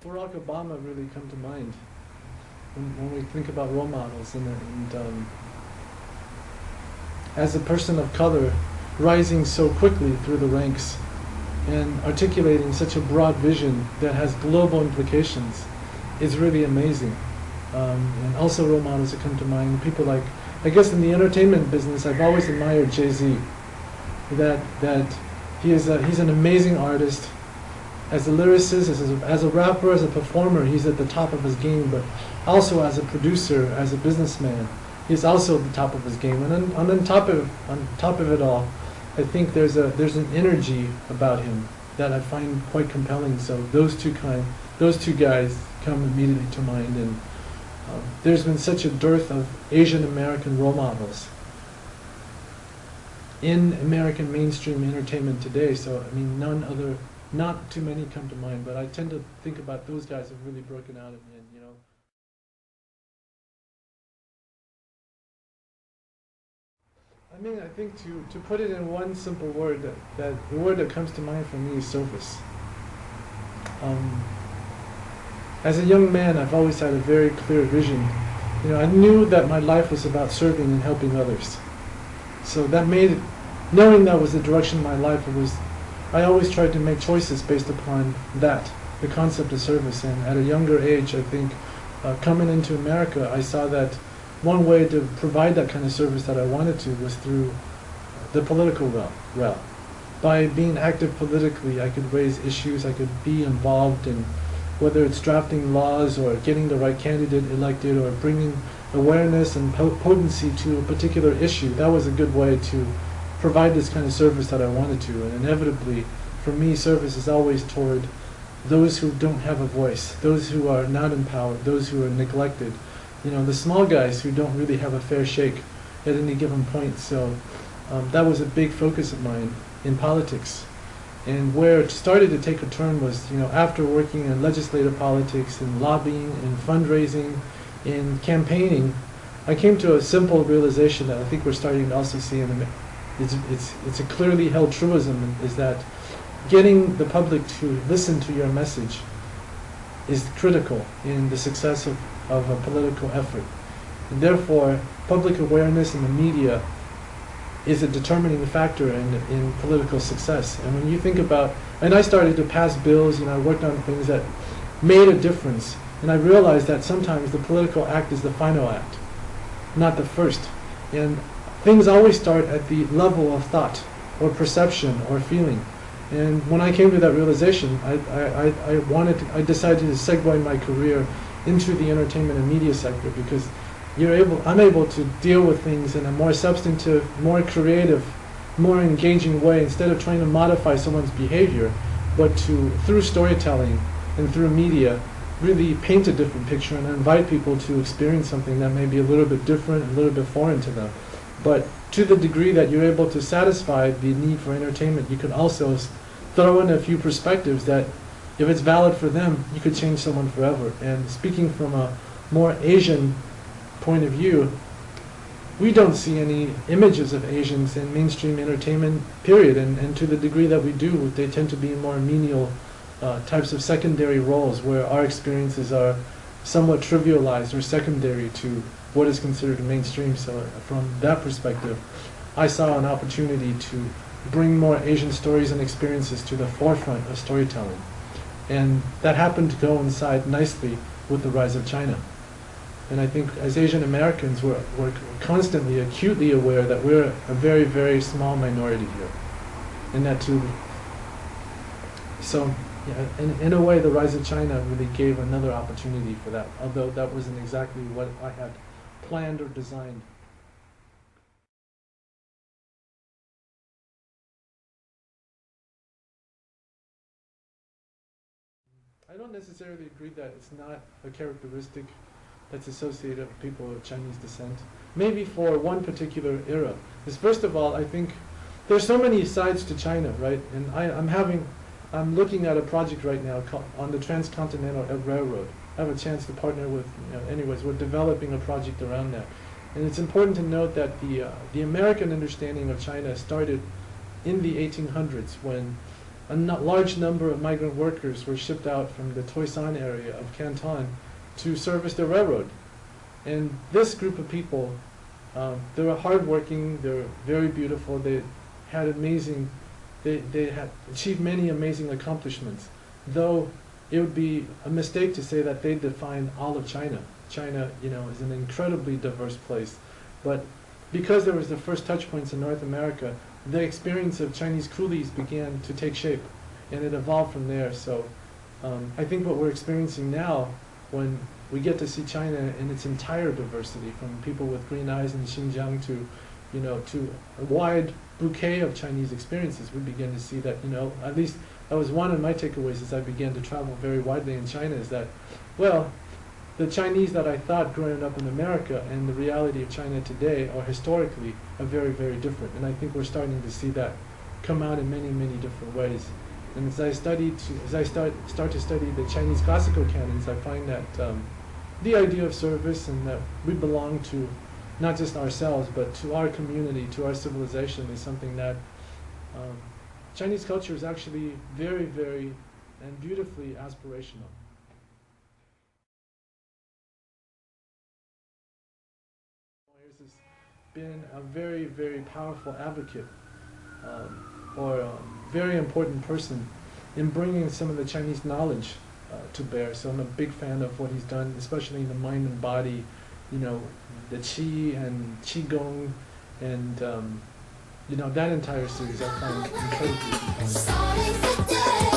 Barack Obama really come to mind when we think about role models, and as a person of color, rising so quickly through the ranks and articulating such a broad vision that has global implications is really amazing. And also role models that come to mind, people like, I guess in the entertainment business, I've always admired Jay-Z. That he's an amazing artist. As a lyricist, as a rapper, as a performer, he's at the top of his game, but also as a producer, as a businessman, he's also at the top of his game. And on top of it all, I think there's an energy about him that I find quite compelling. So those two guys come immediately to mind. And there's been such a dearth of Asian American role models in American mainstream entertainment today. So I mean, not too many come to mind, but I tend to think about those guys have really broken out, and you know. I mean, I think to put it in one simple word, that the word that comes to mind for me is service. As a young man, I've always had a very clear vision. You know, I knew that my life was about serving and helping others. So that made it, knowing that was the direction of my life, I always tried to make choices based upon that, the concept of service. And at a younger age, I think, coming into America, I saw that one way to provide that kind of service that I wanted to was through the political realm. By being active politically, I could raise issues, I could be involved in whether it's drafting laws or getting the right candidate elected or bringing awareness and potency to a particular issue. That was a good way to provide this kind of service that I wanted to. And inevitably, for me, service is always toward those who don't have a voice, those who are not empowered, those who are neglected. You know, the small guys who don't really have a fair shake at any given point. So that was a big focus of mine in politics. And where it started to take a turn was, you know, after working in legislative politics, in lobbying, in fundraising, in campaigning, I came to a simple realization that I think we're starting to also see it's a clearly held truism, is that getting the public to listen to your message is critical in the success of a political effort. And therefore, public awareness in the media is a determining factor in political success. And when you think about, and I started to pass bills, and I worked on things that made a difference, and I realized that sometimes the political act is the final act, not the first. And things always start at the level of thought, or perception, or feeling. And when I came to that realization, I decided to segue my career into the entertainment and media sector, because I'm able to deal with things in a more substantive, more creative, more engaging way, instead of trying to modify someone's behavior, but to, through storytelling and through media, really paint a different picture and invite people to experience something that may be a little bit different, a little bit foreign to them. But to the degree that you're able to satisfy the need for entertainment, you can also throw in a few perspectives that, if it's valid for them, you could change someone forever. And speaking from a more Asian point of view, we don't see any images of Asians in mainstream entertainment, period. And to the degree that we do, they tend to be more menial types of secondary roles, where our experiences are somewhat trivialized or secondary to what is considered mainstream. So from that perspective, I saw an opportunity to bring more Asian stories and experiences to the forefront of storytelling. And that happened to coincide nicely with the rise of China. And I think as Asian Americans, we're constantly, acutely aware that we're a very, very small minority here. And that too. So, yeah, in a way, the rise of China really gave another opportunity for that, although that wasn't exactly what I had planned or designed. I don't necessarily agree that it's not a characteristic that's associated with people of Chinese descent. Maybe for one particular era. Because first of all, I think there's so many sides to China, right? And I'm looking at a project right now on the Transcontinental Railroad. I have a chance to partner with, anyways, we're developing a project around that. And it's important to note that the American understanding of China started in the 1800s, when large number of migrant workers were shipped out from the Toisan area of Canton to service the railroad. And this group of people, they were hardworking, they were very beautiful, they had they had achieved many amazing accomplishments, though it would be a mistake to say that they defined all of China. China, is an incredibly diverse place, but because there was the first touch points in North America, the experience of Chinese coolies began to take shape, and it evolved from there. So I think what we're experiencing now, when we get to see China in its entire diversity, from people with green eyes in Xinjiang to, to a wide bouquet of Chinese experiences, we begin to see that, at least that was one of my takeaways as I began to travel very widely in China, is that, well, the Chinese that I thought growing up in America and the reality of China today, or historically, are very, very different. And I think we're starting to see that come out in many, many different ways. And as I start to study the Chinese classical canons, I find that the idea of service and that we belong to not just ourselves, but to our community, to our civilization, is something that Chinese culture is actually very, very and beautifully aspirational. Has been a very, very powerful advocate or a very important person in bringing some of the Chinese knowledge to bear. So I'm a big fan of what he's done, especially in the mind and body, the Qi and Qigong, and that entire series I find incredibly compelling.